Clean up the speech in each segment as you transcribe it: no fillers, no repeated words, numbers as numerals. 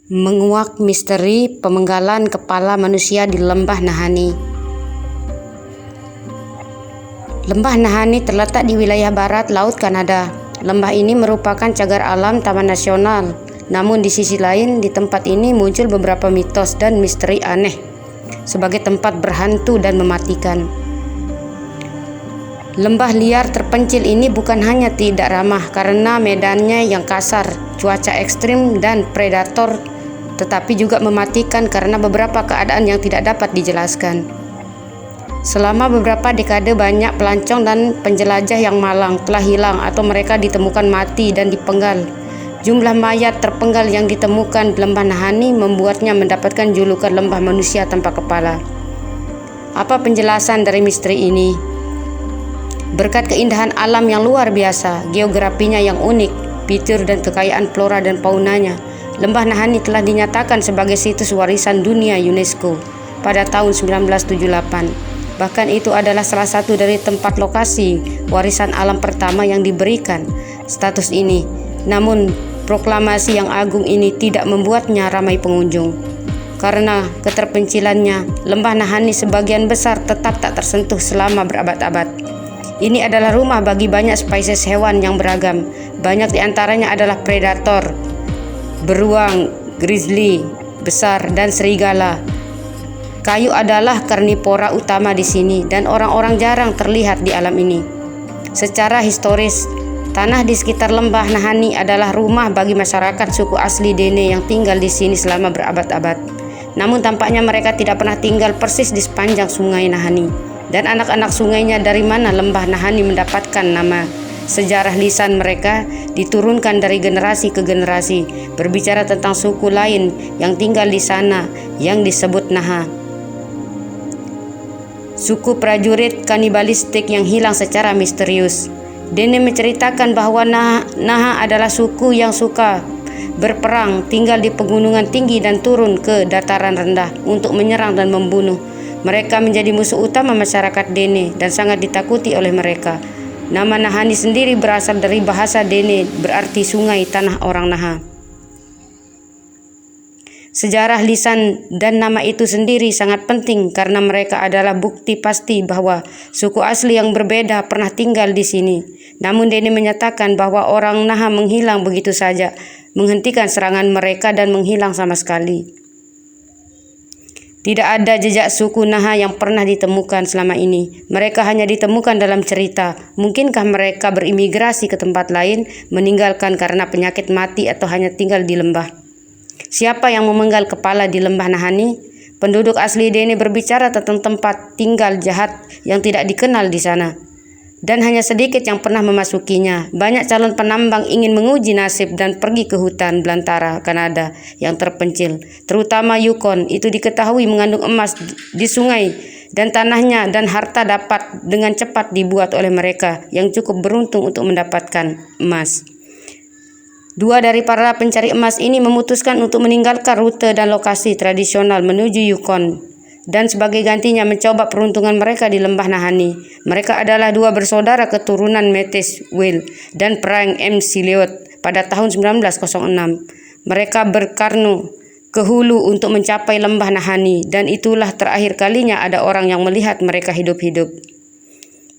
Menguak misteri pemenggalan kepala manusia di Lembah Nahanni. Lembah Nahanni terletak di wilayah barat Laut Kanada. Lembah ini merupakan cagar alam Taman Nasional. Namun di sisi lain, di tempat ini muncul beberapa mitos dan misteri aneh sebagai tempat berhantu dan mematikan. Lembah liar terpencil ini bukan hanya tidak ramah karena medannya yang kasar, cuaca ekstrim, dan predator, tetapi juga mematikan karena beberapa keadaan yang tidak dapat dijelaskan. Selama beberapa dekade, banyak pelancong dan penjelajah yang malang telah hilang atau mereka ditemukan mati dan dipenggal. Jumlah mayat terpenggal yang ditemukan di Lembah Nahanni membuatnya mendapatkan julukan lembah manusia tanpa kepala. Apa penjelasan dari misteri ini? Berkat keindahan alam yang luar biasa, geografinya yang unik, fitur dan kekayaan flora dan faunanya, Lembah Nahanni telah dinyatakan sebagai situs warisan dunia UNESCO pada tahun 1978. Bahkan itu adalah salah satu dari tempat lokasi warisan alam pertama yang diberikan status ini. Namun, proklamasi yang agung ini tidak membuatnya ramai pengunjung. Karena keterpencilannya, Lembah Nahanni sebagian besar tetap tak tersentuh selama berabad-abad. Ini adalah rumah bagi banyak spesies hewan yang beragam. Banyak di antaranya adalah predator, beruang, grizzly besar, dan serigala. Kayu adalah karnivora utama di sini dan orang-orang jarang terlihat di alam ini. Secara historis, tanah di sekitar Lembah Nahanni adalah rumah bagi masyarakat suku asli Dene yang tinggal di sini selama berabad-abad. Namun tampaknya mereka tidak pernah tinggal persis di sepanjang sungai Nahanni. Dan anak-anak sungainya dari mana Lembah Nahanni mendapatkan nama? Sejarah lisan mereka diturunkan dari generasi ke generasi, berbicara tentang suku lain yang tinggal di sana yang disebut Naha. Suku prajurit kanibalistik yang hilang secara misterius. Dene menceritakan bahwa Naha adalah suku yang suka berperang, tinggal di pegunungan tinggi dan turun ke dataran rendah untuk menyerang dan membunuh. Mereka menjadi musuh utama masyarakat Dene dan sangat ditakuti oleh mereka. Nama Nahanni sendiri berasal dari bahasa Dene, berarti sungai tanah orang Naha. Sejarah lisan dan nama itu sendiri sangat penting karena mereka adalah bukti pasti bahwa suku asli yang berbeda pernah tinggal di sini. Namun Dene menyatakan bahwa orang Naha menghilang begitu saja, menghentikan serangan mereka dan menghilang sama sekali. Tidak ada jejak suku Naha yang pernah ditemukan selama ini. Mereka hanya ditemukan dalam cerita. Mungkinkah mereka berimigrasi ke tempat lain, meninggalkan karena penyakit mati atau hanya tinggal di lembah? Siapa yang memenggal kepala di Lembah Nahanni? Penduduk asli Dene berbicara tentang tempat tinggal jahat yang tidak dikenal di sana. Dan hanya sedikit yang pernah memasukinya. Banyak calon penambang ingin menguji nasib dan pergi ke hutan belantara Kanada yang terpencil, terutama Yukon. Itu diketahui mengandung emas di sungai dan tanahnya, dan harta dapat dengan cepat dibuat oleh mereka yang cukup beruntung untuk mendapatkan emas. Dua dari para pencari emas ini memutuskan untuk meninggalkan rute dan lokasi tradisional menuju Yukon dan sebagai gantinya mencoba peruntungan mereka di Lembah Nahanni. Mereka adalah dua bersaudara keturunan Métis Will dan Frank M. Silliot pada tahun 1906. Mereka berkarno ke hulu untuk mencapai Lembah Nahanni, dan itulah terakhir kalinya ada orang yang melihat mereka hidup-hidup.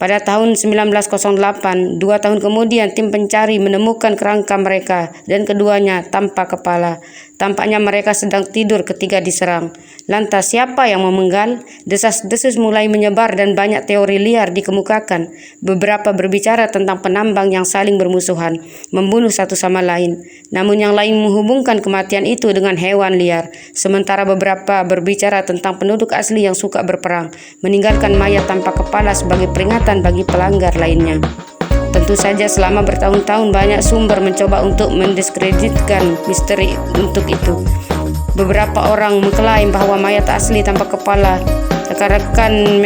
Pada tahun 1908, 2 tahun kemudian tim pencari menemukan kerangka mereka dan keduanya tanpa kepala. Tampaknya mereka sedang tidur ketika diserang. Lantas siapa yang memenggal? Desas-desus mulai menyebar dan banyak teori liar dikemukakan. Beberapa berbicara tentang penambang yang saling bermusuhan, membunuh satu sama lain. Namun yang lain menghubungkan kematian itu dengan hewan liar. Sementara beberapa berbicara tentang penduduk asli yang suka berperang, meninggalkan mayat tanpa kepala sebagai peringatan bagi pelanggar lainnya. Tentu saja selama bertahun-tahun banyak sumber mencoba untuk mendiskreditkan misteri untuk itu. Beberapa orang mengklaim bahwa mayat asli tanpa kepala rekan-rekan